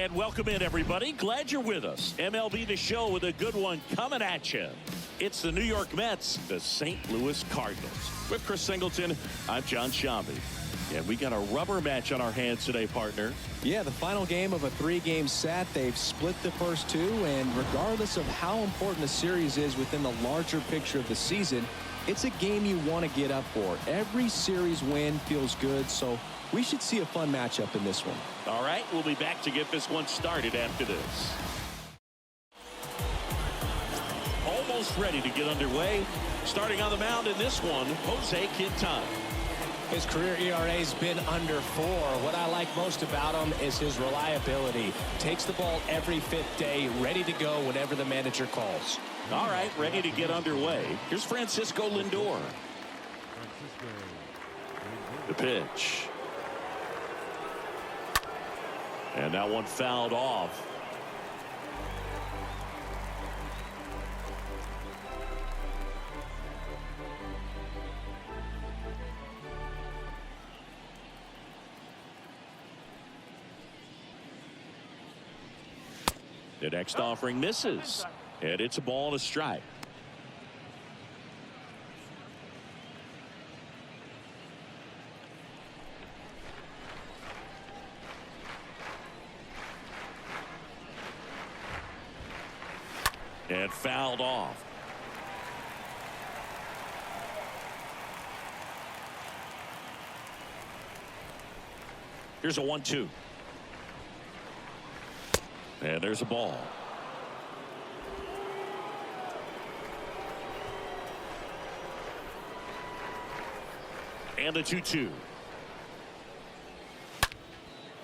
And welcome in, everybody. Glad you're with us. MLB The Show with a good one coming at you. It's the New York Mets, the St. Louis Cardinals. With Chris Singleton, I'm John Shambi. And we got a rubber match on our hands today, partner. Yeah, the final game of a 3-game set. They've split the first two, and regardless of how important the series is within the larger picture of the season, it's a game you want to get up for. Every series win feels good, so we should see a fun matchup in this one. All right, we'll be back to get this one started after this. Almost ready to get underway. Starting on the mound in this one, Jose Quintana. His career ERA's been under 4. What I like most about him is his reliability. Takes the ball every 5th day, ready to go whenever the manager calls. All right, ready to get underway. Here's Francisco Lindor. The pitch. And that one fouled off. The next offering misses. And it's a ball and a strike. And fouled off. Here's a 1-2. And there's a ball. And a 2-2.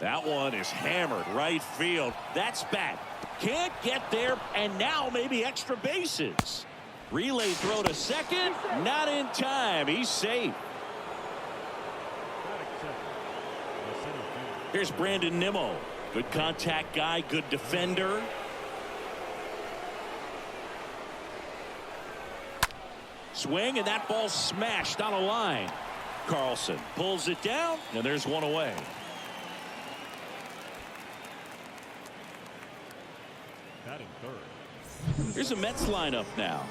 That one is hammered right field. That's bad. Can't get there, and now maybe extra bases. Relay throw to second. Not in time. He's safe. Here's Brandon Nimmo. Good contact guy, good defender. Swing, and that ball smashed on a line. Carlson pulls it down, and there's one away. Here's a Mets lineup now.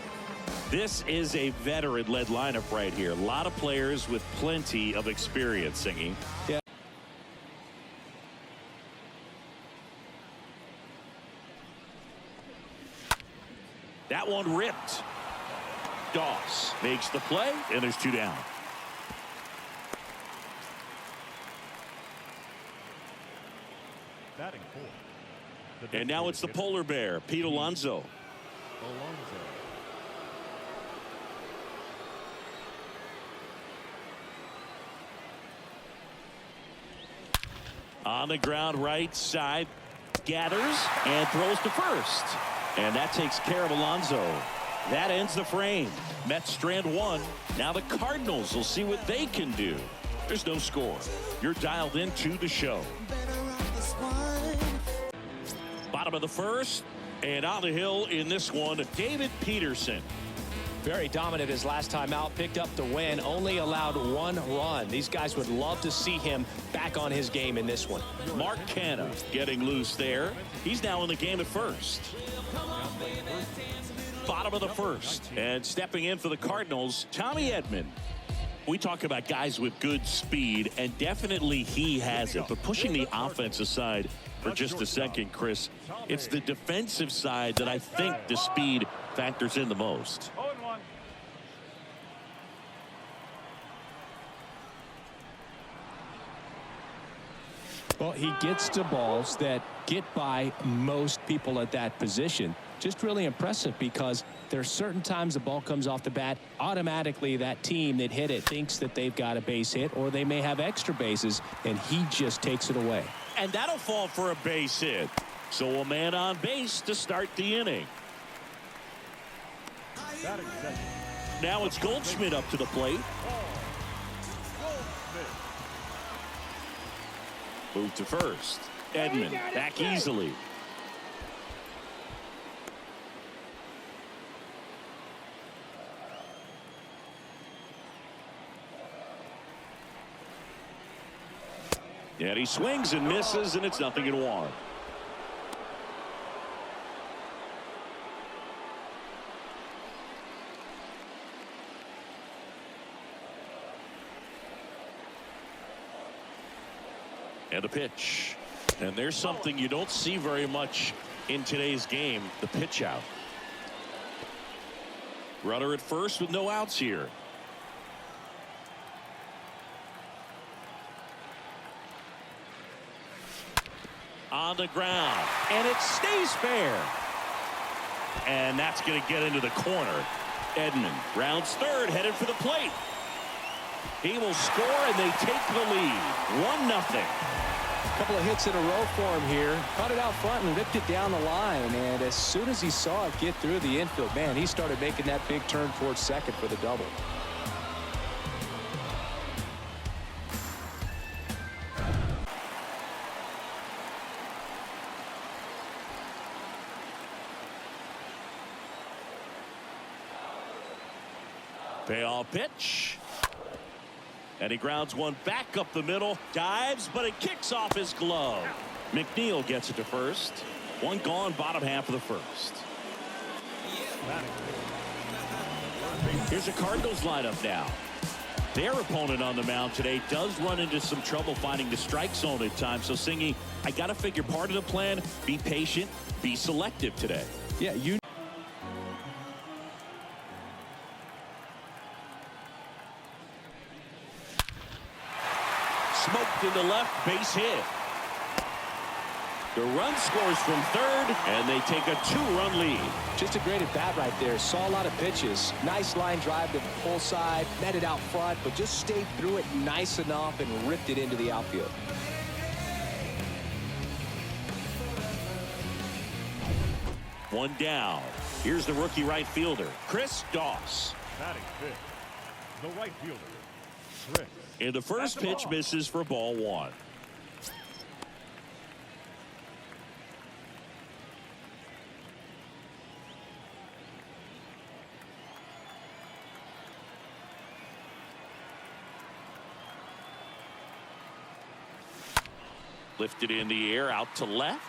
This is a veteran-led lineup right here. A lot of players with plenty of experience, singing. Yeah. That one ripped. Doss makes the play, and there's 2 down. And now it's the polar bear, Pete Alonso. On the ground right side, gathers and throws to first. And that takes care of Alonso. That ends the frame. Mets strand 1. Now the Cardinals will see what they can do. There's no score. You're dialed into the show. Bottom of the first, and on the hill in this one, David Peterson. Very dominant his last time out, picked up the win, only allowed 1 run. These guys would love to see him back on his game in this one. Mark Canha getting loose there. He's now in the game at first. Bottom of the first, and stepping in for the Cardinals, Tommy Edman. We talk about guys with good speed, and definitely he has it. But pushing the offense aside for just a second, Chris, it's the defensive side that I think the speed factors in the most. Well, he gets to balls that get by most people at that position. Just really impressive because there's certain times the ball comes off the bat, automatically that team that hit it thinks that they've got a base hit, or they may have extra bases, and he just takes it away. And that'll fall for a base hit. So a man on base to start the inning. Now it's Goldschmidt up to the plate. Move to first. Edman back easily. And he swings and misses, and it's 0-1. And the pitch. And there's something you don't see very much in today's game, the pitch out. Runner at first with no outs here. On the ground. And it stays fair. And that's going to get into the corner. Edman rounds third, headed for the plate. He will score, and they take the lead. 1-0. A couple of hits in a row for him here. Caught it out front and ripped it down the line. And as soon as he saw it get through the infield, man, he started making that big turn towards second for the double. Payoff pitch. And he grounds one back up the middle. Dives, but it kicks off his glove. McNeil gets it to first. One gone, bottom half of the first. Here's a Cardinals lineup now. Their opponent on the mound today does run into some trouble finding the strike zone at times. So, Singy, I got to figure part of the plan, be patient, be selective today. Yeah, you. Smoked in the left, base hit. The run scores from third, and they take a 2-run lead. Just a great at bat right there. Saw a lot of pitches. Nice line drive to the pull side, met it out front, but just stayed through it nice enough and ripped it into the outfield. One down. Here's the rookie right fielder, Chris Doss. Batting fifth, the right fielder, Chris. And the first pitch misses for ball one. Lifted in the air, out to left.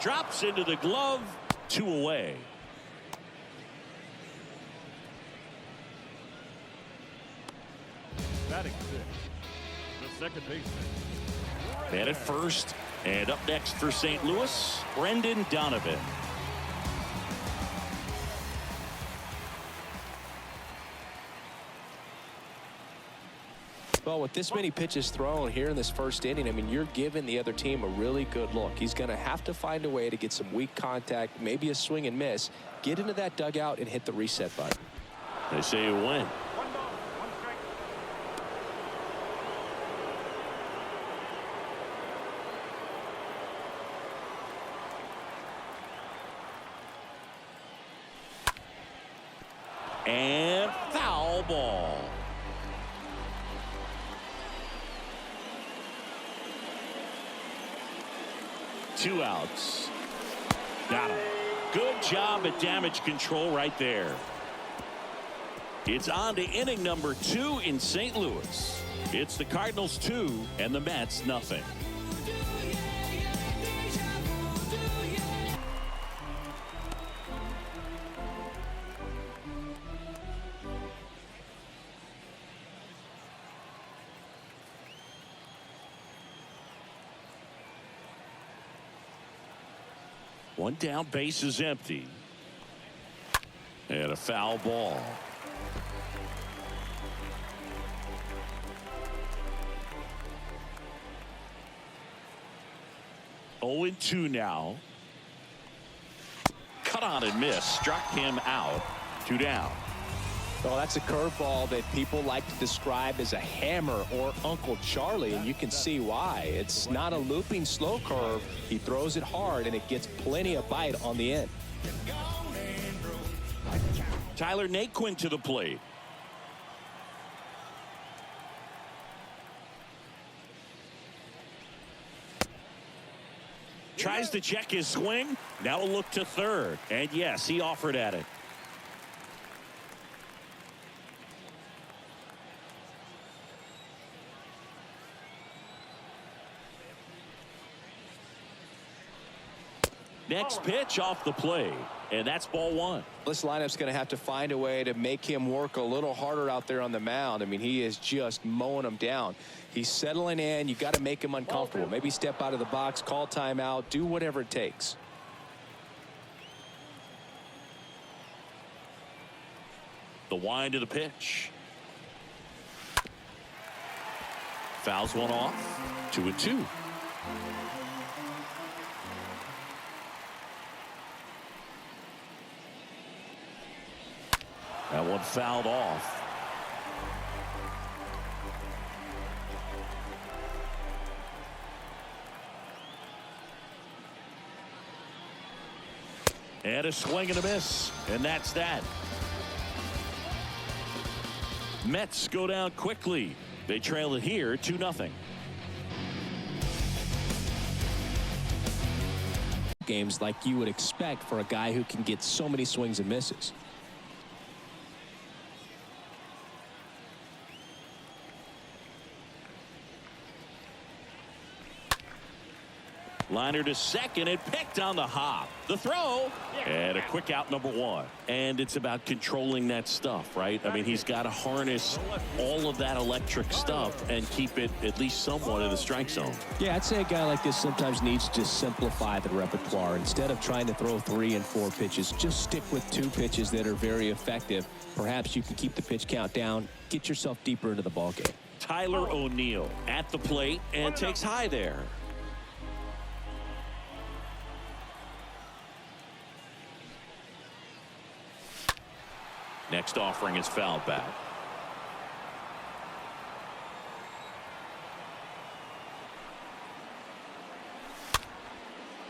Drops into the glove, 2 away. Batting sixth, the second baseman. Man at first, and up next for St. Louis, Brendan Donovan. Well, with this many pitches thrown here in this first inning, I mean, you're giving the other team a really good look. He's going to have to find a way to get some weak contact, maybe a swing and miss, get into that dugout and hit the reset button. They say you win. And foul ball. Two outs. Got him. Good job at damage control right there. It's on to inning number 2 in St. Louis. It's the Cardinals 2 and the Mets nothing. One down, base is empty. And a foul ball. Oh, 0-2 now. Cut on and miss. Struck him out. 2 down. Well, that's a curveball that people like to describe as a hammer or Uncle Charlie, and you can see why. It's not a looping slow curve. He throws it hard, and it gets plenty of bite on the end. Tyler Naquin to the plate. Tries to check his swing. Now a look to third. And yes, he offered at it. Next pitch off the plate, and that's ball one. This lineup's going to have to find a way to make him work a little harder out there on the mound. I mean, he is just mowing them down. He's settling in. You got to make him uncomfortable. Maybe step out of the box, call timeout, do whatever it takes. The wind of the pitch. Fouls one off. 2-2. That one fouled off. And a swing and a miss. And that's that. Mets go down quickly. They trail it here 2-0. Games like you would expect for a guy who can get so many swings and misses. Liner to second and picked on the hop. The throw and a quick out, number one. And it's about controlling that stuff, right? I mean, he's got to harness all of that electric stuff and keep it at least somewhat in the strike zone. Yeah, I'd say a guy like this sometimes needs to simplify the repertoire. Instead of trying to throw 3 and 4 pitches, just stick with 2 pitches that are very effective. Perhaps you can keep the pitch count down, get yourself deeper into the ballgame. Tyler O'Neill at the plate and takes high there. Next offering is fouled back.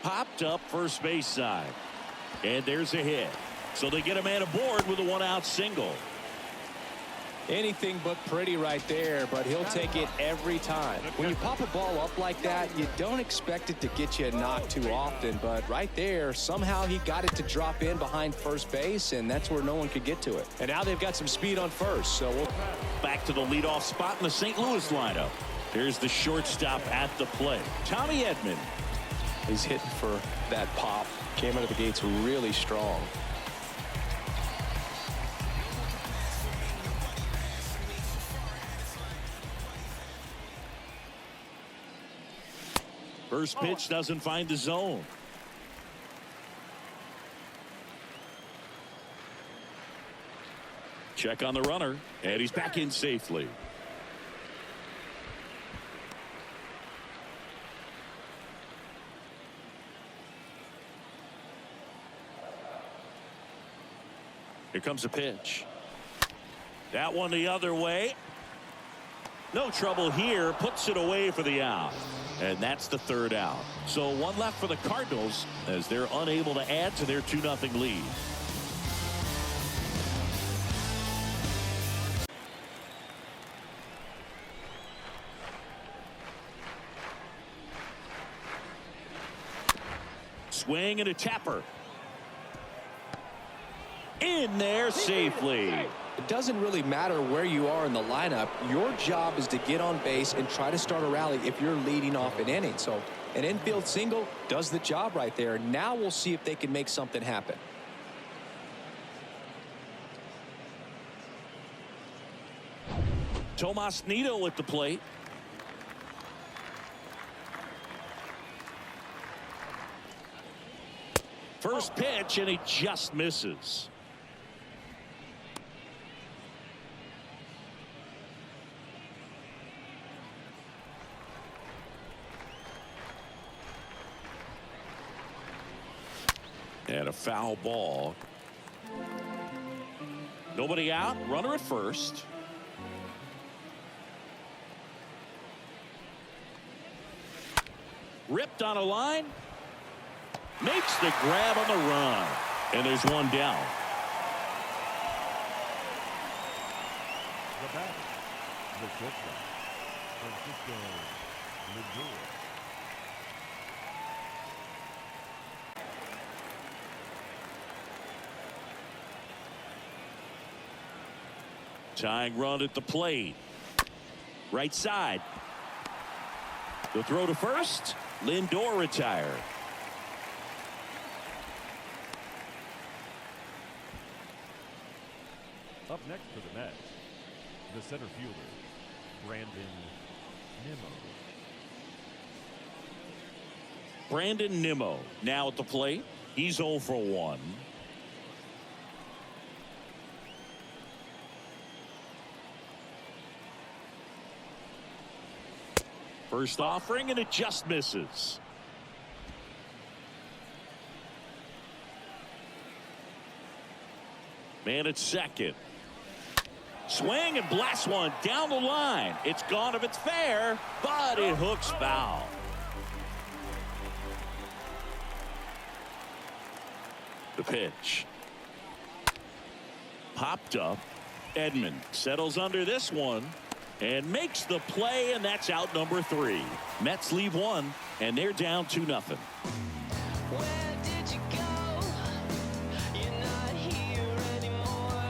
Popped up first base side. And there's a hit. So they get a man aboard with a 1-out single. Anything but pretty right there, but he'll take it every time. When you pop a ball up like that, you don't expect it to get you a knock too often, but right there, somehow he got it to drop in behind first base, and that's where no one could get to it. And now they've got some speed on first, so we'll back to the leadoff spot in the St. Louis lineup. Here's the shortstop at the plate, Tommy Edman. He's hitting for that pop. Came out of the gates really strong. First pitch doesn't find the zone. Check on the runner, and he's back in safely. Here comes a pitch. That one the other way. No trouble here. Puts it away for the out. And that's the third out. So one left for the Cardinals as they're unable to add to their 2-0 lead. Swing and a tapper. In there safely. It doesn't really matter where you are in the lineup. Your job is to get on base and try to start a rally if you're leading off an inning. So an infield single does the job right there. Now we'll see if they can make something happen. Tomas Nido at the plate. First pitch, and he just misses. And a foul ball. Nobody out. Runner at first. Ripped on a line. Makes the grab on the run. And there's one down. The batter, the shortstop, Francisco Lindor. Tying run at the plate. Right side. The throw to first. Lindor retired. Up next for the Mets, the center fielder, Brandon Nimmo. Brandon Nimmo now at the plate. He's 0 for 1. First offering, and it just misses. Man at second. Swing and blast one down the line. It's gone if it's fair, but it hooks foul. The pitch. Popped up. Edman settles under this one and makes the play, and that's out number 3. Mets leave 1, and they're down 2-0. Where did you go? You're not here anymore.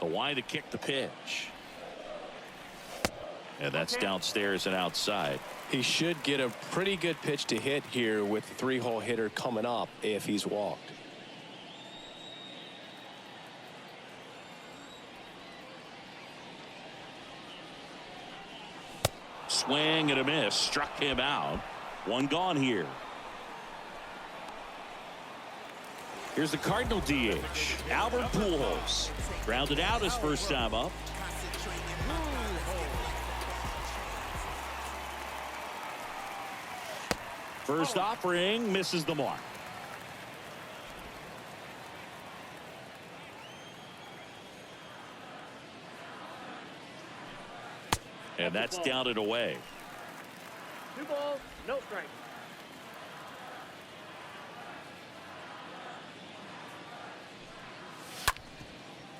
The wide to kick the pitch. And that's downstairs and outside. He should get a pretty good pitch to hit here with the 3-hole hitter coming up if he's walked. Swing and a miss. Struck him out. 1 gone here. Here's the Cardinal DH, Albert Pujols. Grounded out his first time up. First offering misses the mark. And that's down and away. 2 balls, no strike.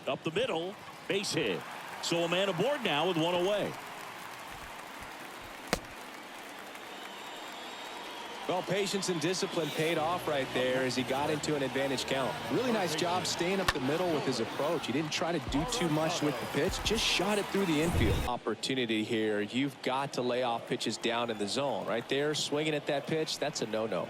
Up the middle, base hit. So a man aboard now with 1 away. Well, patience and discipline paid off right there as he got into an advantage count. Really nice job staying up the middle with his approach. He didn't try to do too much with the pitch, just shot it through the infield. Opportunity here. You've got to lay off pitches down in the zone. Right there, swinging at that pitch, that's a no-no.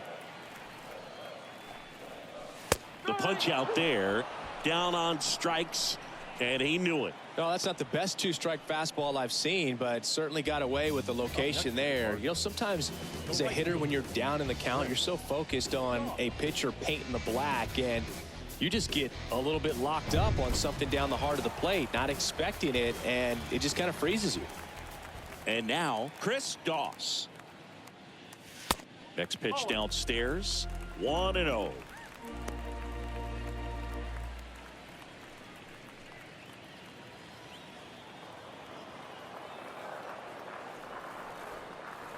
The punch out there, down on strikes, and he knew it. No, that's not the best 2-strike fastball I've seen, but certainly got away with the location there. You know, sometimes as a hitter, when you're down in the count, you're so focused on a pitcher painting the black, and you just get a little bit locked up on something down the heart of the plate, not expecting it, and it just kind of freezes you. And now, Chris Doss. Next pitch downstairs, 1-0.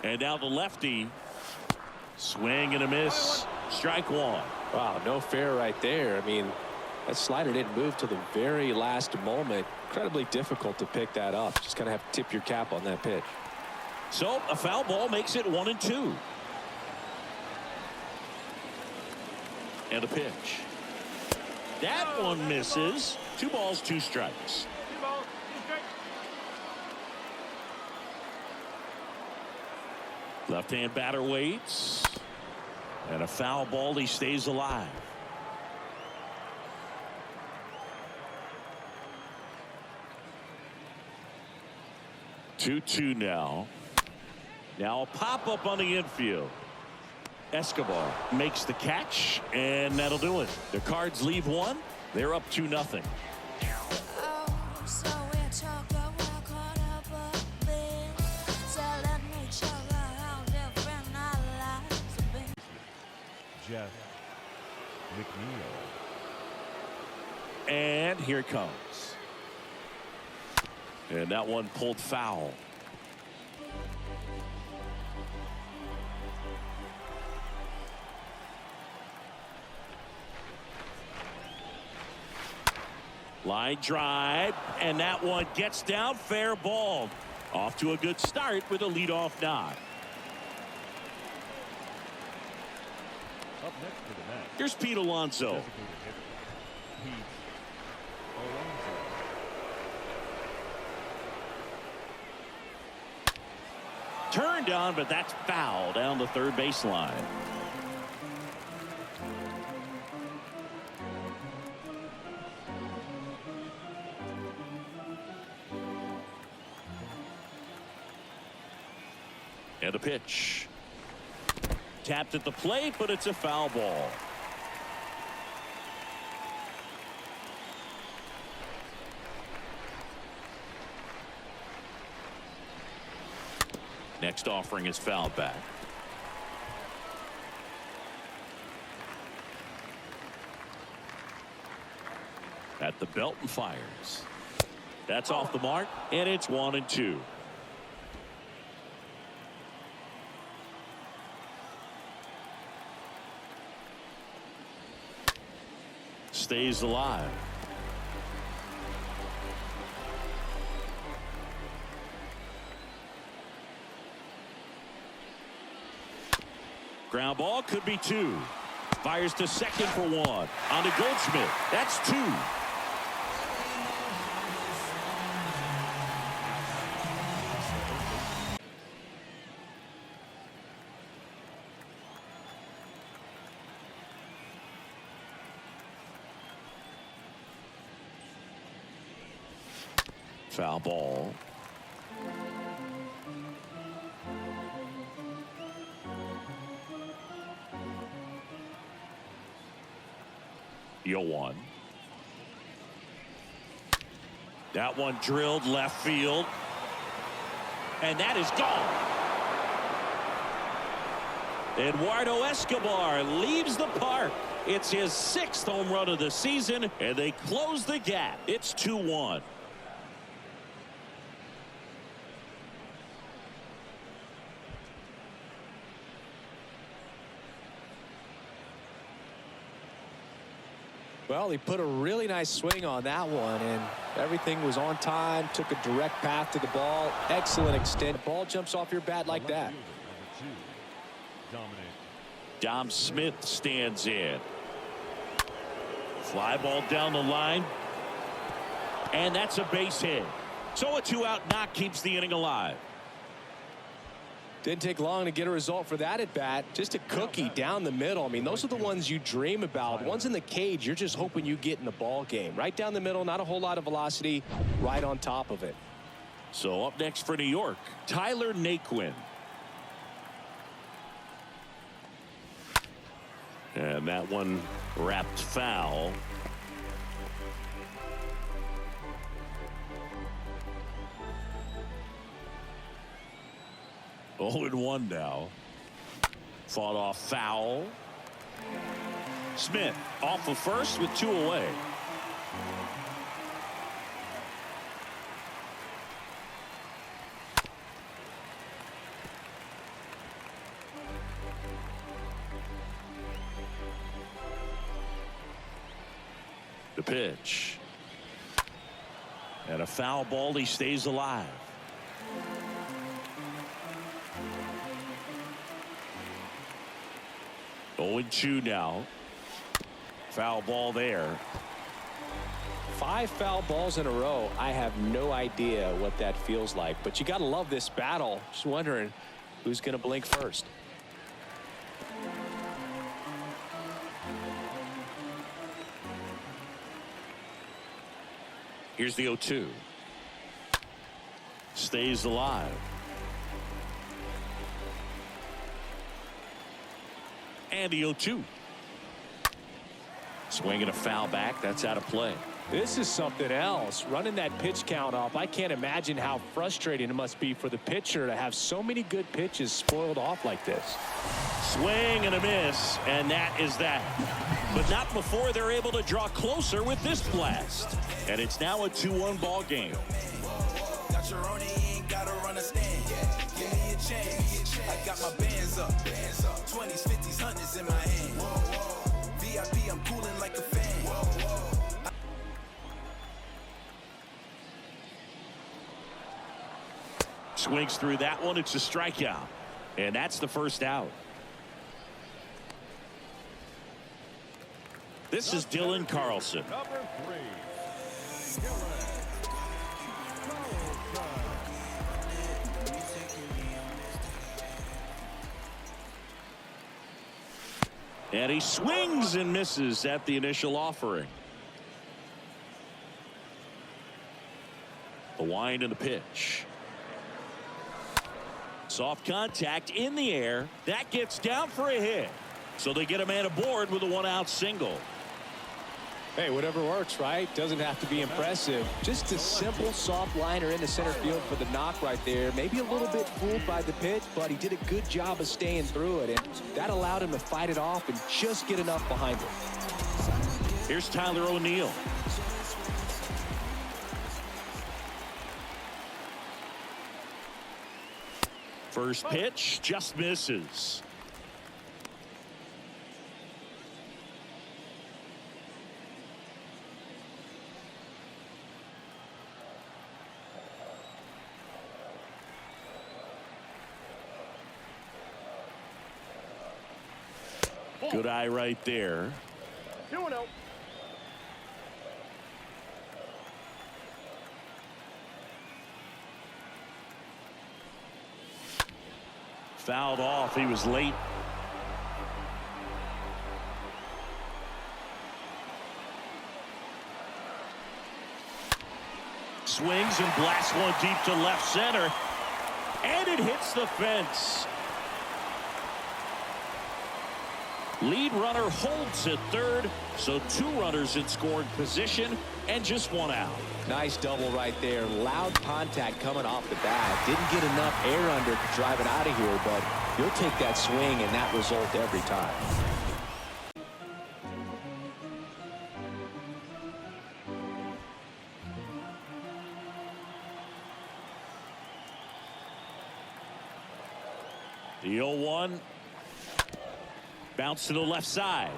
And now the lefty. Swing and a miss. Strike 1. Wow, no fair right there. I mean, that slider didn't move to the very last moment. Incredibly difficult to pick that up. Just kind of have to tip your cap on that pitch. So a foul ball makes it 1-2. And a pitch. That one misses. 2 balls, 2 strikes. 2 balls, 2 strikes. Left-hand batter waits. And a foul ball. He stays alive. Two now. Now a pop-up on the infield. Escobar makes the catch, and that'll do it. The Cards leave 1. They're up 2-0. Jeff McNeil. And here it comes. And that one pulled foul. Line drive, and that one gets down, fair ball. Off to a good start with a leadoff nod. Up next for the Mets, Here's Pete Alonso. designated hitter, Pete Alonso. Turned on, but that's foul down the third baseline. And a pitch. Tapped at the plate, but it's a foul ball. Next offering is fouled back. At the belt and fires. That's off the mark, and it's 1-2. Stays alive. Ground ball could be 2. Fires to second for 1. On to Goldschmidt. That's 2. Foul ball. Yo-1. That one drilled left field. And that is gone. Eduardo Escobar leaves the park. It's his 6th home run of the season, and they close the gap. It's 2-1. Well, he put a really nice swing on that one, and everything was on time. Took a direct path to the ball. Excellent extent. Ball jumps off your bat like that. Dom Smith stands in. Fly ball down the line. And that's a base hit. So a 2-out knock keeps the inning alive. Didn't take long to get a result for that at bat. Just a cookie down the middle. I mean, those are the ones you dream about. Ones in the cage, you're just hoping you get in the ball game. Right down the middle, not a whole lot of velocity, right on top of it. So up next for New York, Tyler Naquin. And that one wrapped foul. Oh, and 1 now. Fought off foul. Smith off of first with 2 away. The pitch. And a foul ball. He stays alive. Oh, and 2 now. Foul ball there. 5 foul balls in a row. I have no idea what that feels like, but you got to love this battle. Just wondering who's going to blink first. Here's the 0-2. Stays alive. And the 0-2. Swinging a foul back. That's out of play. This is something else. Running that pitch count up. I can't imagine how frustrating it must be for the pitcher to have so many good pitches spoiled off like this. Swing and a miss, and that is that. But not before they're able to draw closer with this blast. And it's now a 2-1 ball game. Got your own, ain't gotta run a stand. Give me a chance. I got my bands up. 20s, 50s, 100s in my hand. VIP, I'm cooling like a fan. Swings through that one. It's a strikeout. And that's the first out. This is Dylan Carlson. Number 3. And he swings and misses at the initial offering. The wind and the pitch. Soft contact in the air. That gets down for a hit. So they get a man aboard with a one-out single. Hey, whatever works, right? Doesn't have to be impressive. Just a simple soft liner in the center field for the knock right there. Maybe a little bit fooled by the pitch, but he did a good job of staying through it, and that allowed him to fight it off and just get enough behind it. Here's Tyler O'Neill. First pitch just misses. Good eye right there. 2-0. Fouled off. He was late. Swings and blasts one deep to left center. And it hits the fence. Lead runner holds at third, so 2 runners in scoring position and just 1 out. Nice double right there. Loud contact coming off the bat. Didn't get enough air under to drive it out of here, but you'll take that swing and that result every time. The 0-1. Bounce to the left side.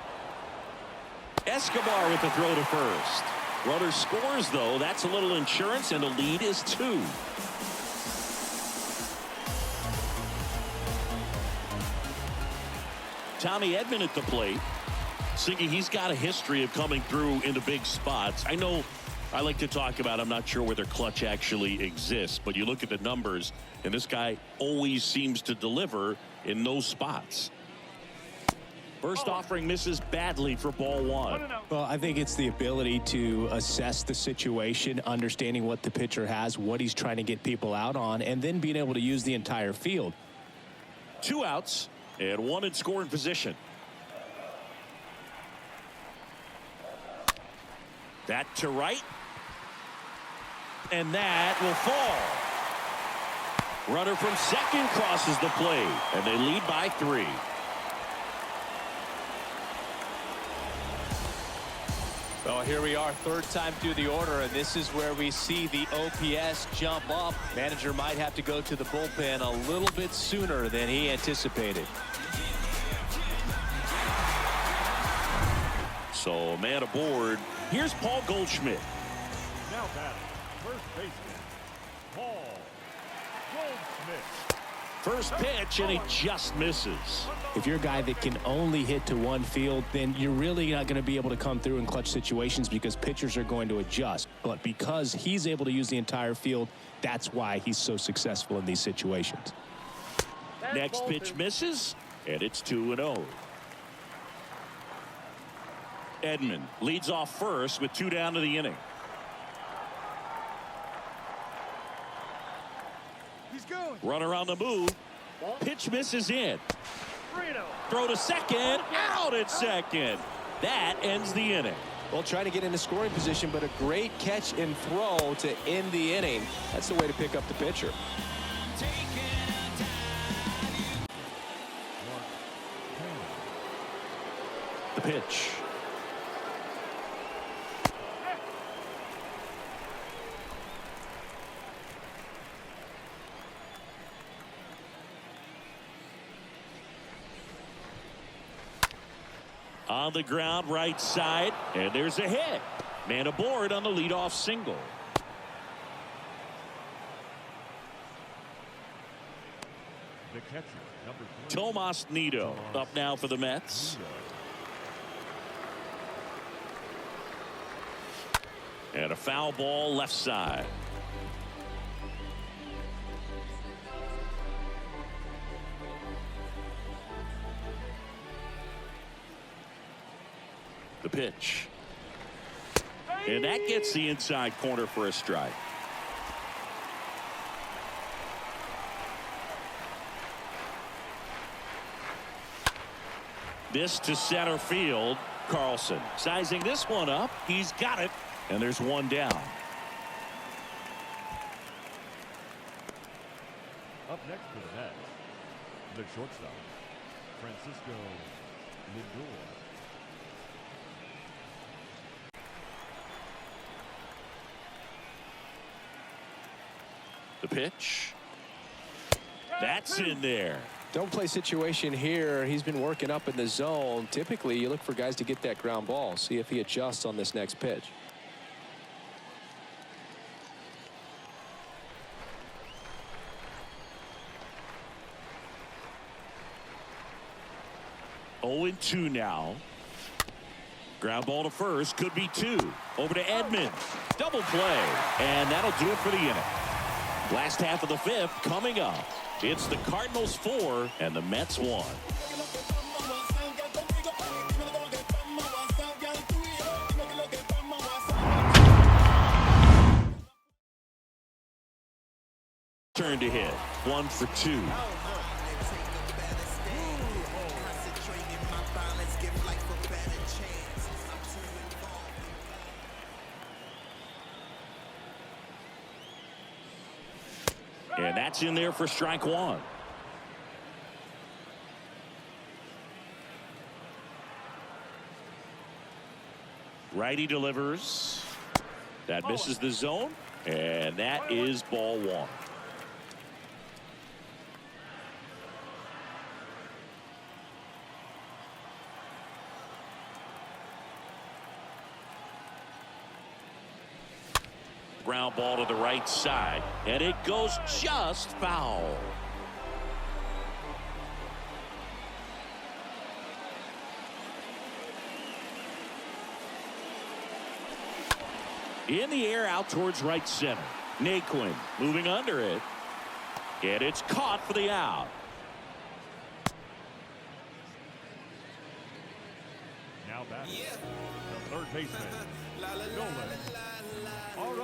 Escobar with the throw to first. Runner scores, though. That's a little insurance, and the lead is 2. Tommy Edman at the plate. Siggy, he's got a history of coming through into big spots. I know I like to talk about, I'm not sure whether clutch actually exists, but you look at the numbers, and this guy always seems to deliver in those spots. First offering misses badly for ball 1. Well, I think it's the ability to assess the situation, understanding what the pitcher has, what he's trying to get people out on, and then being able to use the entire field. 2 outs and 1 in scoring position. That to right. And that will fall. Runner from second crosses the plate, and they lead by 3. Well, here we are, third time through the order, and this is where we see the OPS jump up. Manager might have to go to the bullpen a little bit sooner than he anticipated. So, man aboard. Here's Paul Goldschmidt. Now batting, first baseman, Paul Goldschmidt. First pitch, and he just misses. If you're a guy that can only hit to one field, then you're really not going to be able to come through in clutch situations because pitchers are going to adjust. But because he's able to use the entire field, that's why he's so successful in these situations. Next pitch misses, and it's 2-0. Edman leads off first with 2 down to the inning. He's going. Runner on the move. Pitch misses in. 3-0. Throw to second. Out at second. That ends the inning. Well, trying to get into scoring position, but a great catch and throw to end the inning. That's the way to pick up the pitcher. The pitch. On the ground, right side, and there's a hit. Man aboard on the leadoff single. The catcher, number 3. Tomas Nido up now for the Mets. And a foul ball left side. The pitch. And that gets the inside corner for a strike. This to center field. Carlson sizing this one up. He's got it. And there's one down. Up next for the Mets, the shortstop, Francisco Lindor. The pitch. That's in there. Don't play situation here. He's been working up in the zone. Typically, you look for guys to get that ground ball. See if he adjusts on this next pitch. Oh, 0-2 now. Ground ball to first. Could be two. Over to Edman. Double play. And that'll do it for the inning. Last half of the fifth coming up. It's the Cardinals 4 and the Mets 1. Turn to hit. 1 for 2. And that's in there for strike one. Righty delivers. That misses the zone. And that is ball one. Ground ball to the right side, and it goes just foul. In the air out towards right center. Naquin moving under it, and it's caught for the out. Now batting, the third baseman, Nolan.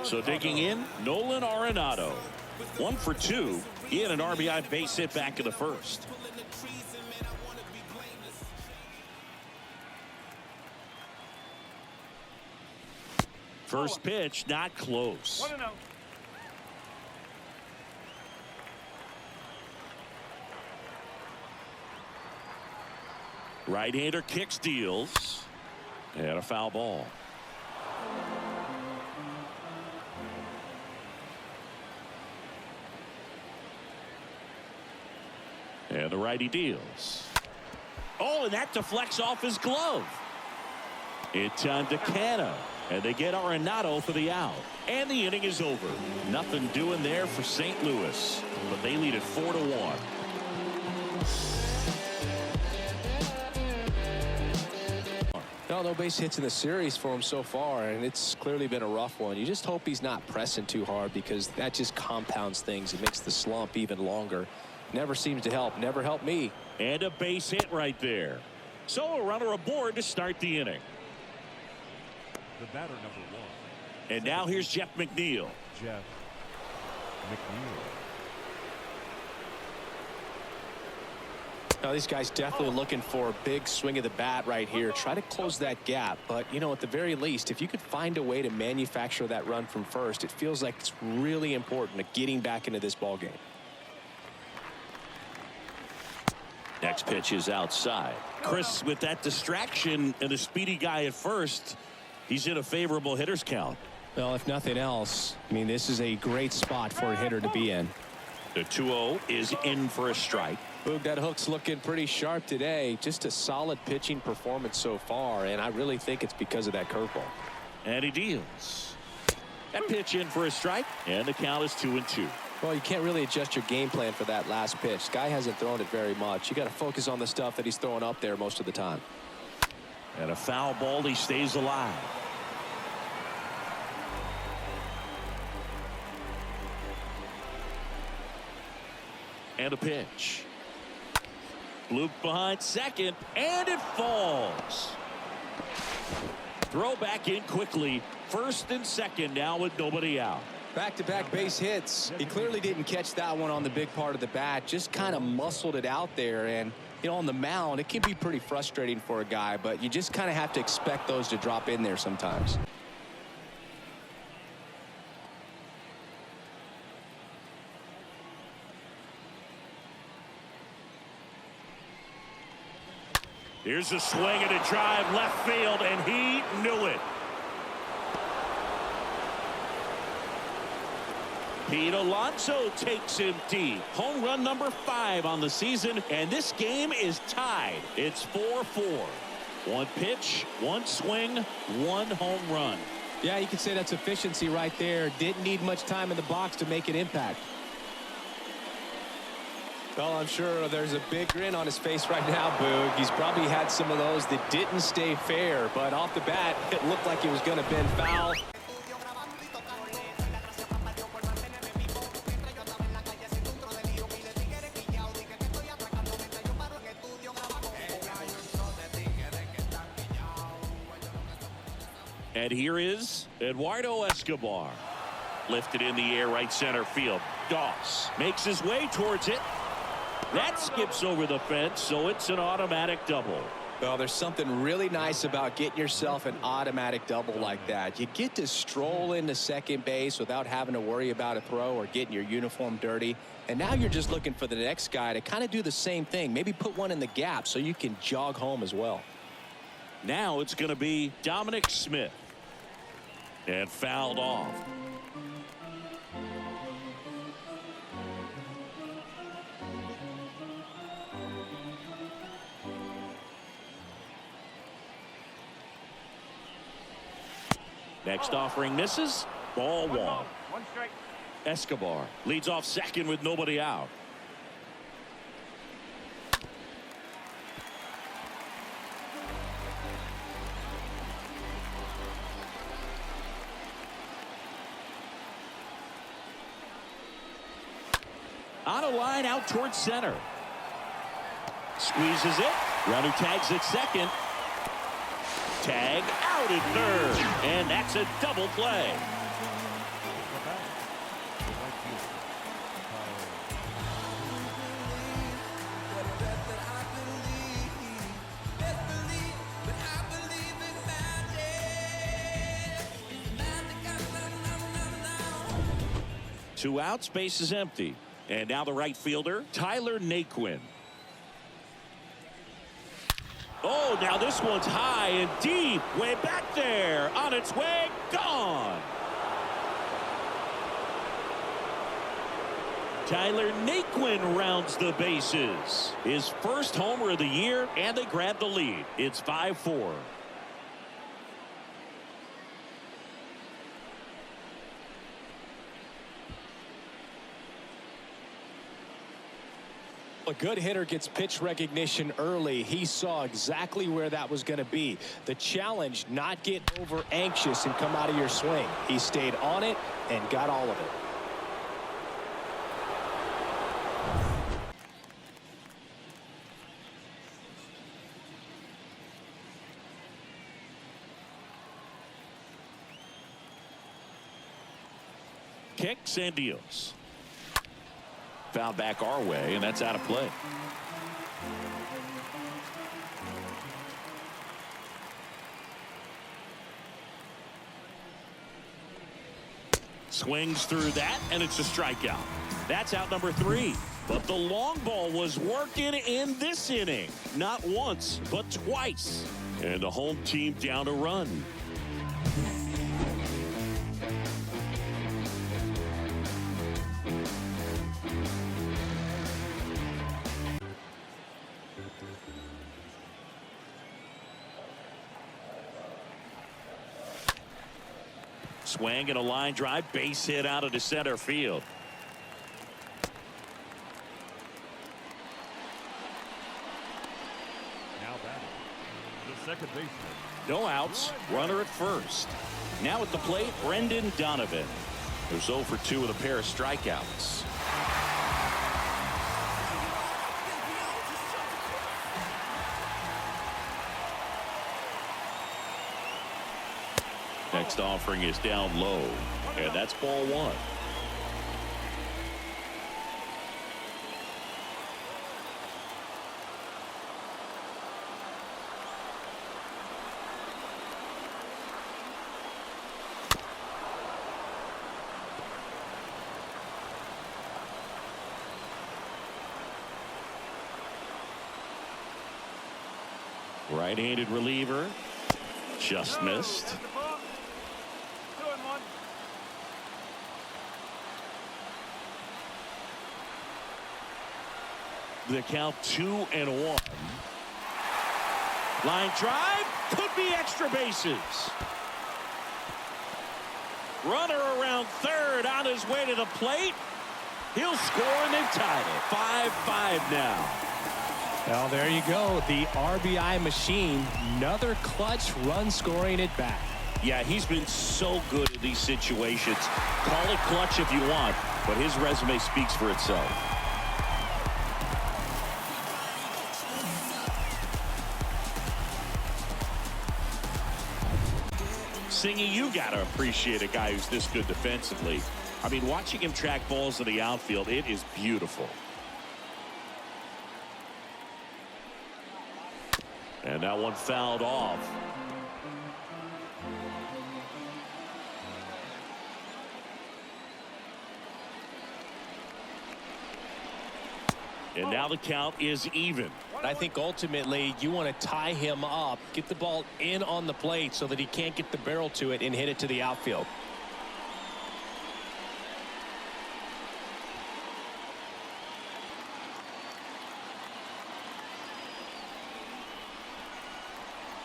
So digging in, Nolan Arenado. 1 for 2. He had an RBI base hit back in the first. First pitch, not close. 1-0. Right-hander kicks, deals, and a foul ball. And the righty deals. Oh, and that deflects off his glove. It's on Decano, and they get Arenado for the out. And the inning is over. Nothing doing there for St. Louis, but they lead it 4-1. No base hits in the series for him so far, and it's clearly been a rough one. You just hope he's not pressing too hard, because that just compounds things. It makes the slump even longer. Never seems to help. Never helped me. And a base hit right there. So a runner aboard to start the inning. The batter, number 1. And now here's Jeff McNeil. Jeff McNeil. Now, these guys definitely looking for a big swing of the bat right here. Try to close that gap. But, you know, at the very least, if you could find a way to manufacture that run from first, it feels like it's really important to getting back into this ball game. Next pitch is outside. Chris, with that distraction and a speedy guy at first, he's in a favorable hitter's count. Well, if nothing else, I mean, this is a great spot for a hitter to be in. The 2-0 is in for a strike. Boog, that hook's looking pretty sharp today. Just a solid pitching performance so far, and I really think it's because of that curveball. And he deals. That pitch in for a strike, and the count is 2-2. Well, you can't really adjust your game plan for that last pitch. Guy hasn't thrown it very much. You got to focus on the stuff that he's throwing up there most of the time. And a foul ball, he stays alive. And a pitch. Loop behind second, and it falls. Throw back in quickly. First and second now with nobody out. Back-to-back base hits. He clearly didn't catch that one on the big part of the bat. Just kind of muscled it out there, and You know, on the mound, it can be pretty frustrating for a guy, but you just kind of have to expect those to drop in there sometimes. Here's a swing and a drive left field, and he knew it. Pete Alonso takes him deep. Home run number 5 on the season, and this game is tied. It's 4-4. One pitch, one swing, one home run. Yeah, you can say that's efficiency right there. Didn't need much time in the box to make an impact. Well, I'm sure there's a big grin on his face right now, Boog. He's probably had some of those that didn't stay fair, but off the bat, it looked like it was going to bend foul. And here is Eduardo Escobar. Lifted in the air, right center field. Doss makes his way towards it. That skips over the fence, so it's an automatic double. Well, there's something really nice about getting yourself an automatic double like that. You get to stroll into second base without having to worry about a throw or getting your uniform dirty. And now you're just looking for the next guy to kind of do the same thing. Maybe put one in the gap so you can jog home as well. Now it's going to be Dominic Smith. And fouled off. Next offering misses. Ball 1. One strike. Escobar leads off second with nobody out. On a line out towards center. Squeezes it. Runner tags at second. Tag out at third. And that's a double play. Two outs, base is empty. And now the right fielder, Tyler Naquin. Oh, now this one's high and deep. Way back there. On its way. Gone. Tyler Naquin rounds the bases. His first homer of the year, and they grab the lead. It's 5-4. A good hitter gets pitch recognition early. He saw exactly where that was going to be. The challenge, not get over anxious and come out of your swing. He stayed on it and got all of it. Kicks and deals. Foul back our way, and that's out of play. Swings through that, and it's a strikeout. That's out number 3. But the long ball was working in this inning. Not once, but twice. And the home team down a run. Swing and a line drive, base hit out of the center field. Now batting, the second baseman. No outs, runner at first. Now at the plate, Brendan Donovan. There's 0 for 2 with a pair of strikeouts. Next offering is down low, and that's ball 1. Right-handed reliever. Just missed. That's the ball. 2-1. The count 2-1. Line drive. Could be extra bases. Runner around third on his way to the plate. He'll score and they've tied it. 5-5 now. Well, there you go. The RBI machine. Another clutch run scoring it back. Yeah, he's been so good in these situations. Call it clutch if you want, but his resume speaks for itself. Singy, you got to appreciate a guy who's this good defensively. I mean, watching him track balls in the outfield, it is beautiful. And that one fouled off. And now the count is even. I think ultimately you want to tie him up, get the ball in on the plate so that he can't get the barrel to it and hit it to the outfield.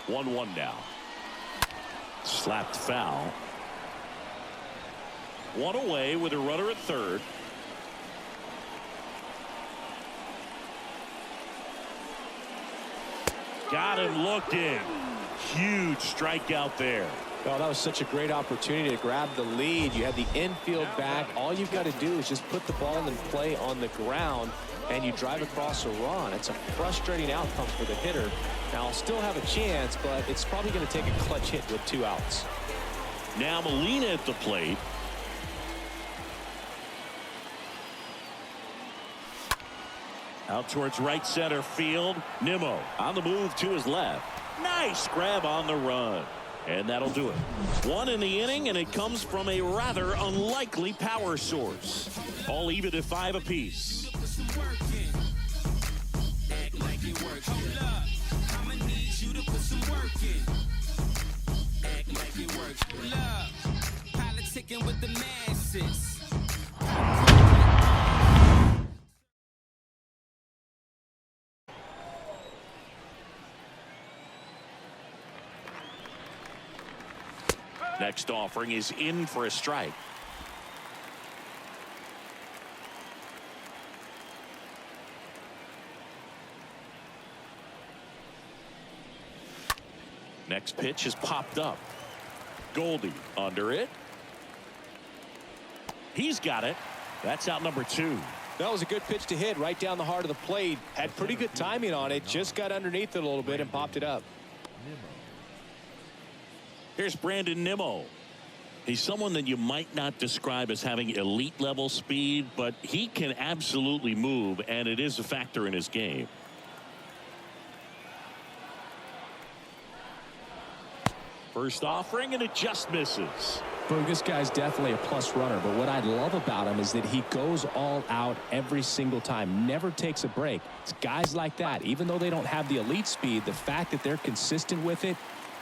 One now. Slapped foul. One away with a runner at third. Got him looking. Huge strikeout there. Oh, that was such a great opportunity to grab the lead. You had the infield back. All you've got to do is just put the ball in play on the ground, and you drive across a run. It's a frustrating outcome for the hitter. Now, I'll still have a chance, but it's probably going to take a clutch hit with 2 outs. Now Molina at the plate. Out towards right center field. Nimmo on the move to his left. Nice grab on the run. And that'll do it. One in the inning, and it comes from a rather unlikely power source. All even at 5 apiece. Politicking with the masses. Next offering is in for a strike. Next pitch is popped up. Goldie under it. He's got it. That's out number 2. That was a good pitch to hit right down the heart of the plate. Had pretty good timing on it. Just got underneath it a little bit and popped it up. Here's Brandon Nimmo. He's someone that you might not describe as having elite level speed, but he can absolutely move, and it is a factor in his game. First offering, and it just misses. Boog, this guy's definitely a plus runner, but what I love about him is that he goes all out every single time, never takes a break. It's guys like that, even though they don't have the elite speed, the fact that they're consistent with it,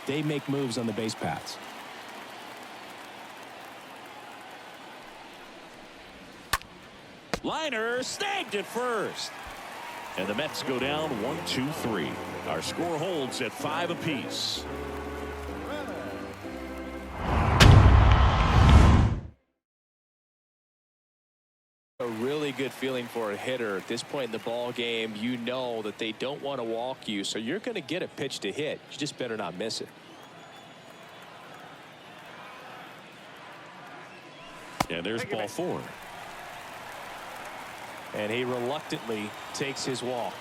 they make moves on the base paths. Liner snagged at first. And the Mets go down 1-2-3. Our score holds at 5 apiece. A really good feeling for a hitter at this point in the ball game. You know that they don't want to walk you, so you're going to get a pitch to hit. You just better not miss it. And there's ball 4. And he reluctantly takes his walk.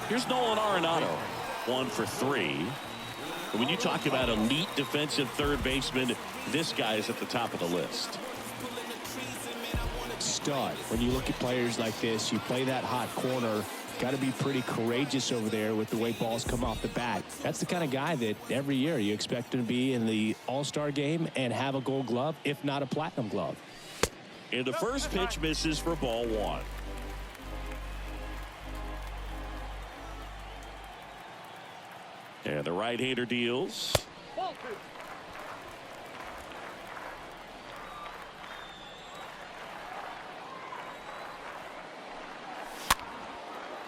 Here's Nolan Arenado, 1 for 3. And when you talk about elite defensive third baseman, this guy is at the top of the list. Stud. When you look at players like this, you play that hot corner, got to be pretty courageous over there with the way balls come off the bat. That's the kind of guy that every year you expect him to be in the All-Star game and have a Gold Glove, if not a Platinum Glove. And the first pitch misses for ball 1. And the right-hander deals.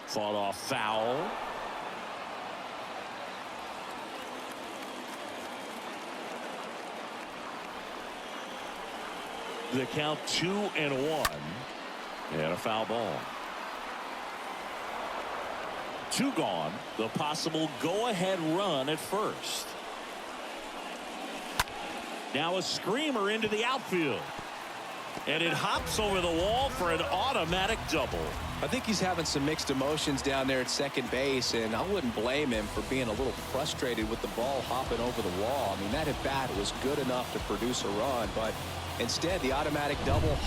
Fought off foul. The count 2-1. And a foul ball. 2 gone. The possible go-ahead run at first. Now a screamer into the outfield. And it hops over the wall for an automatic double. I think he's having some mixed emotions down there at second base, and I wouldn't blame him for being a little frustrated with the ball hopping over the wall. I mean, that at bat was good enough to produce a run, but instead the automatic double.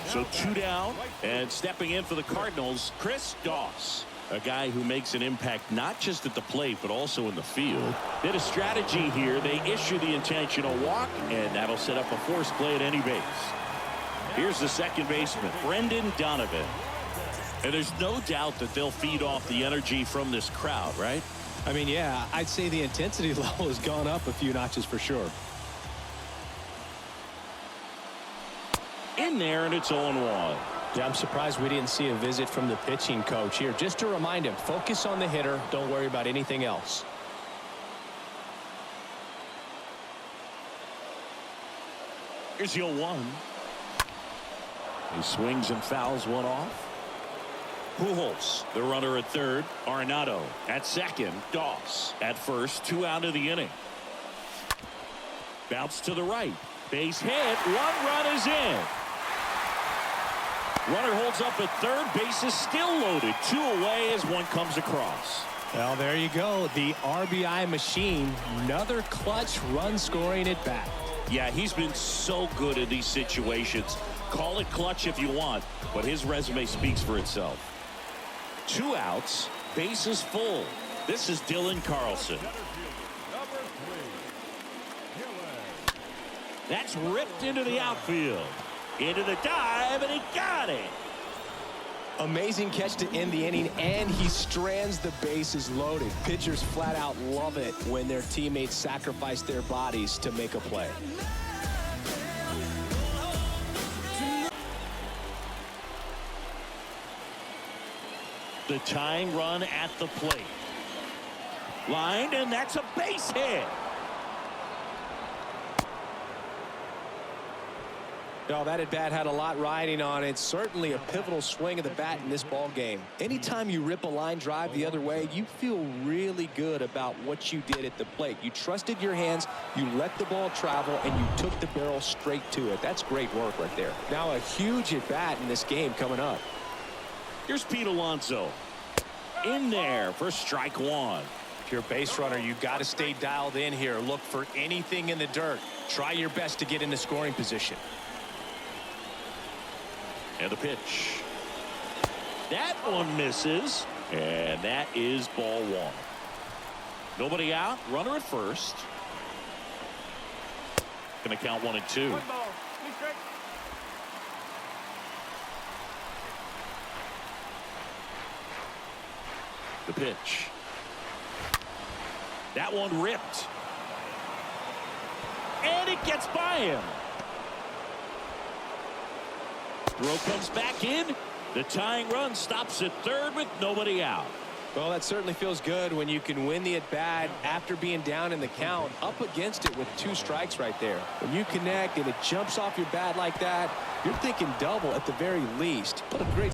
So 2 down, and stepping in for the Cardinals, Chris Doss. A guy who makes an impact not just at the plate but also in the field. They had a strategy here. They issue the intentional walk, and that'll set up a force play at any base. Here's the second baseman, Brendan Donovan. And there's no doubt that they'll feed off the energy from this crowd, right? I mean, yeah, I'd say the intensity level has gone up a few notches for sure. In there, and it's 0-1. Yeah, I'm surprised we didn't see a visit from the pitching coach here. Just to remind him, focus on the hitter. Don't worry about anything else. Here's the 0-1. He swings and fouls one off. Pujols, the runner at third. Arenado at second. Doss at first. 2 out of the inning. Bounce to the right. Base hit. 1 run is in. Runner holds up at third. Base is still loaded. 2 away as one comes across. Well, there you go. The RBI machine. Another clutch run scoring at bat. Yeah, he's been so good in these situations. Call it clutch if you want, but his resume speaks for itself. 2 outs. Bases full. This is Dylan Carlson. That's ripped into the outfield. Into the dive, and he got it. Amazing catch to end the inning, and he strands the bases loaded. Pitchers flat out love it when their teammates sacrifice their bodies to make a play. The tying run at the plate. Lined, and that's a base hit. Oh, that at bat had a lot riding on it. Certainly a pivotal swing of the bat in this ball game. Anytime you rip a line drive the other way, you feel really good about what you did at the plate. You trusted your hands, you let the ball travel, and you took the barrel straight to it. That's great work right there. Now a huge at bat in this game coming up. Here's Pete Alonso. In there for strike 1. If you're a base runner, you've got to stay dialed in here. Look for anything in the dirt. Try your best to get into scoring position. And the pitch. That one misses. And that is ball 1. Nobody out. Runner at first. Gonna count 1 and 2. 1 ball. 2 strikes. The pitch. That one ripped. And it gets by him. Throw comes back in. The tying run stops at third with nobody out. Well, that certainly feels good when you can win the at-bat after being down in the count, up against it with 2 strikes right there. When you connect and it jumps off your bat like that, you're thinking double at the very least. What a great...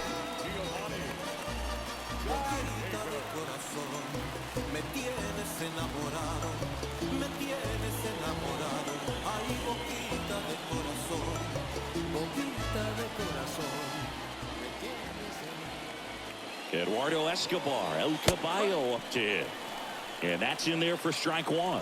Eduardo Escobar, El Caballo up to hit. And that's in there for strike 1.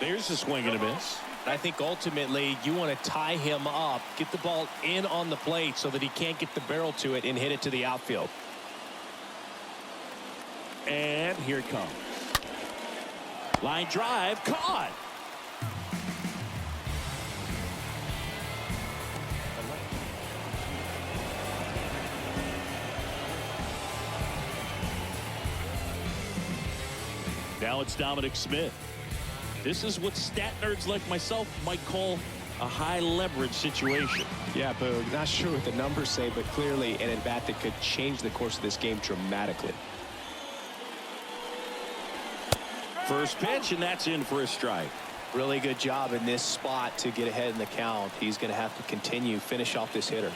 There's a swing and a miss. I think ultimately you want to tie him up, get the ball in on the plate so that he can't get the barrel to it and hit it to the outfield. And here it comes. Line drive caught. Now it's Dominic Smith. This is what stat nerds like myself might call a high leverage situation. Yeah, Boog, not sure what the numbers say, but clearly an at-bat that could change the course of this game dramatically. First pitch, and that's in for a strike. Really good job in this spot to get ahead in the count. He's going to have to finish off this hitter.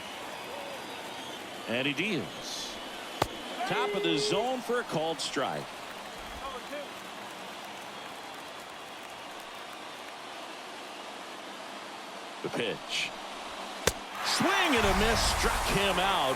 And he deals. Top of the zone for a called strike. The pitch. Swing and a miss, struck him out.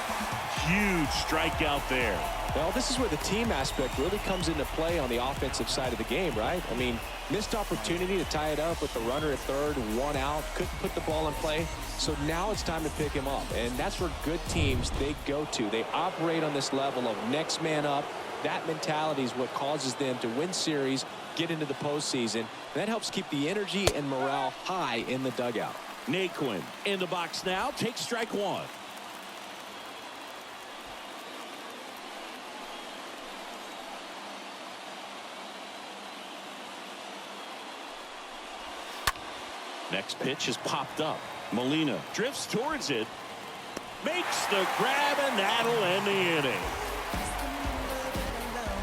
Huge strikeout there. Well, this is where the team aspect really comes into play on the offensive side of the game, right? I mean, missed opportunity to tie it up with the runner at third, 1 out, couldn't put the ball in play. So now it's time to pick him up, and that's where good teams, they go to. They operate on this level of next man up. That mentality is what causes them to win series, get into the postseason. And that helps keep the energy and morale high in the dugout. Naquin in the box now, takes strike 1. Next pitch is popped up. Molina drifts towards it, makes the grab, and that'll end the inning.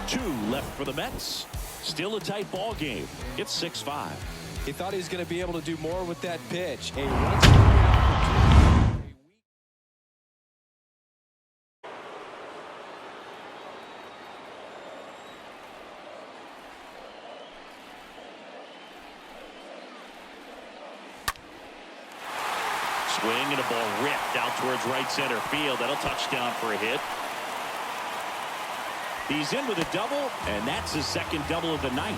2 left for the Mets. Still a tight ball game. It's 6-5. He thought he was going to be able to do more with that pitch. A once-in-a-opportunity. Swing and a ball ripped out towards right center field. That'll touchdown for a hit. He's in with a double, and that's his second double of the night.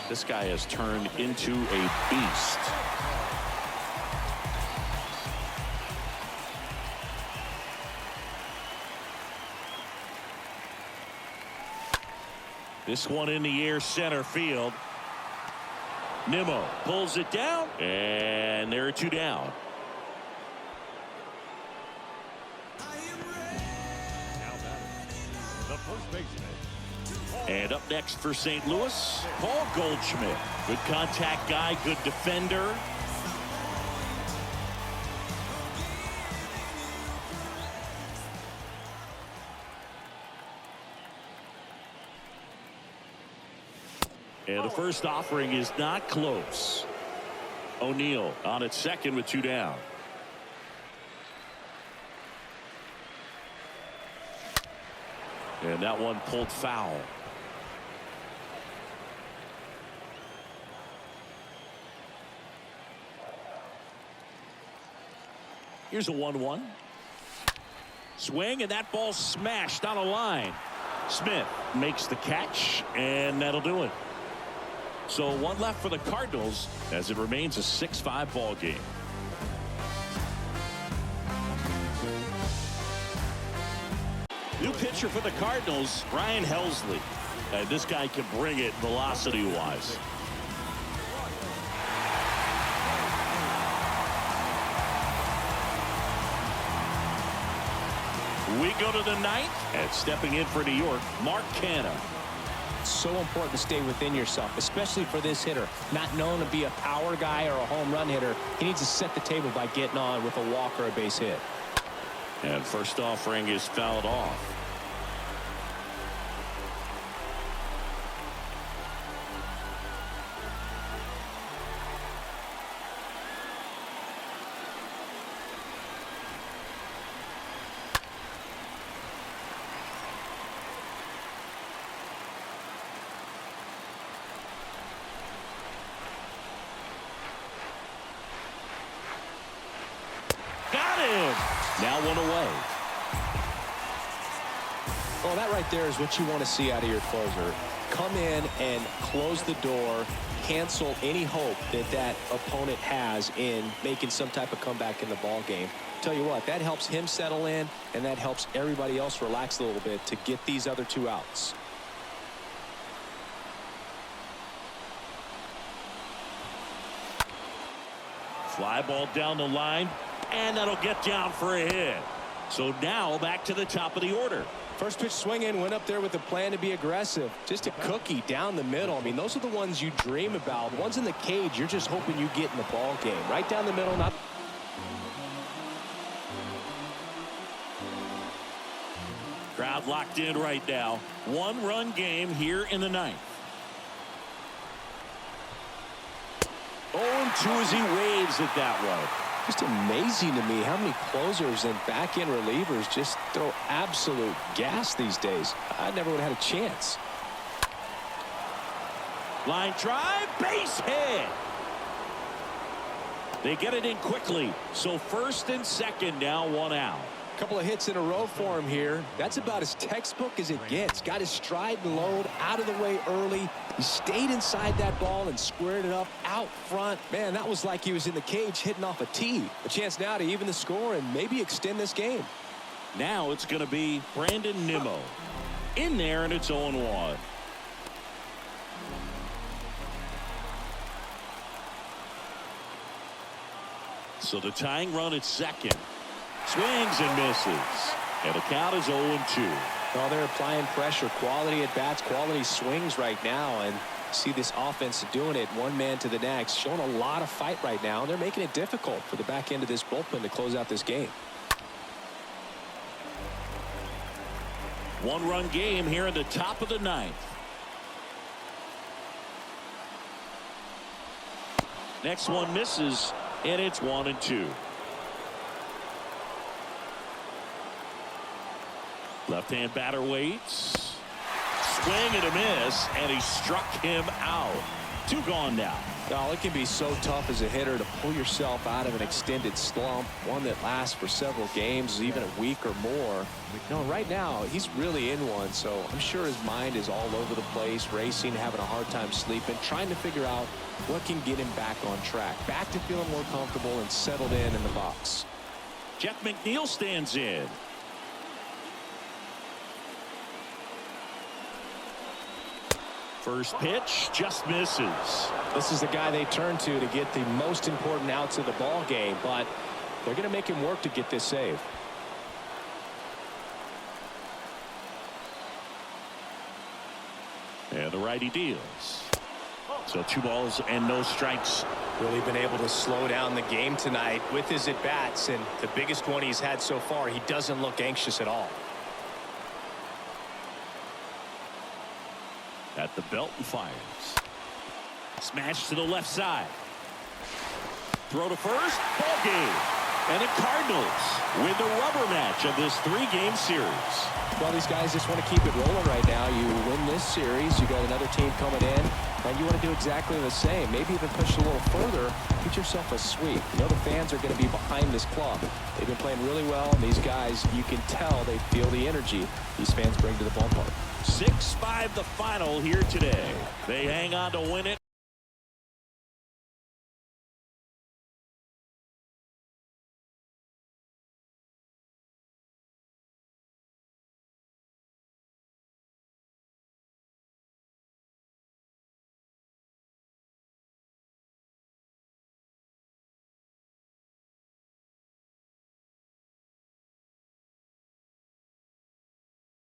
This guy has turned into a beast. This one in the air, center field. Nimmo pulls it down, and there are 2 down. Now batting, the first baseman. And up next for St. Louis, Paul Goldschmidt. Good contact guy, good defender. And the first offering is not close. O'Neill on at second with 2 down. And that one pulled foul. Here's a 1-1. Swing, and that ball smashed on a line. Smith makes the catch, and that'll do it. So 1 left for the Cardinals as it remains a 6-5 ball game. New pitcher for the Cardinals, Ryan Helsley. And this guy can bring it velocity-wise. We go to the 9th, and stepping in for New York, Mark Canha. So important to stay within yourself, especially for this hitter. Not known to be a power guy or a home run hitter. He needs to set the table by getting on with a walk or a base hit. And first offering is fouled off. Now 1 away. Well, that right there is what you want to see out of your closer. Come in and close the door, cancel any hope that that opponent has in making some type of comeback in the ball game. Tell you what, that helps him settle in, and that helps everybody else relax a little bit to get these other 2 outs. Fly ball down the line, and that'll get down for a hit. So now back to the top of the order. First pitch swinging, went up there with a plan to be aggressive. Just a cookie down the middle. I mean, those are the ones you dream about. The ones in the cage, you're just hoping you get in the ball game. Right down the middle, not. Crowd locked in right now. 1-run game here in the ninth. 0-2 as he waves it that way. Just amazing to me how many closers and back-end relievers just throw absolute gas these days. I never would have had a chance. Line drive, base hit. They get it in quickly. So first and second now, 1 out. Couple of hits in a row for him here. That's about as textbook as it gets. Got his stride and load out of the way early. He stayed inside that ball and squared it up out front. Man, that was like he was in the cage hitting off a tee. A chance now to even the score and maybe extend this game. Now it's going to be Brandon Nimmo in there, and it's 0-1. So the tying run at second. Swings and misses. And the count is 0-2. Well, they're applying pressure. Quality at bats, quality swings right now. And see this offense doing it one man to the next. Showing a lot of fight right now. And they're making it difficult for the back end of this bullpen to close out this game. 1-run game here in the top of the ninth. Next one misses, and it's 1-2. Left-hand batter waits. Swing and a miss, and he struck him out. 2 gone now. Well, it can be so tough as a hitter to pull yourself out of an extended slump, one that lasts for several games, even a week or more. No, right now he's really in one, so I'm sure his mind is all over the place, racing, having a hard time sleeping, trying to figure out what can get him back on track, back to feeling more comfortable and settled in the box. Jeff McNeil stands in. First pitch just misses. This is the guy they turn to get the most important outs of the ball game, but they're going to make him work to get this save. And the righty deals. So 2 balls and no strikes. Really been able to slow down the game tonight with his at-bats, and the biggest one he's had so far, he doesn't look anxious at all. At the belt and fires. Smash to the left side. Throw to first. Ball game. And the Cardinals win the rubber match of this 3-game series. Well, these guys just want to keep it rolling right now. You win this series, you got another team coming in, and you want to do exactly the same. Maybe even push a little further, get yourself a sweep. You know the fans are going to be behind this club. They've been playing really well, and these guys, you can tell they feel the energy these fans bring to the ballpark. 6-5 the final here today. They hang on to win it.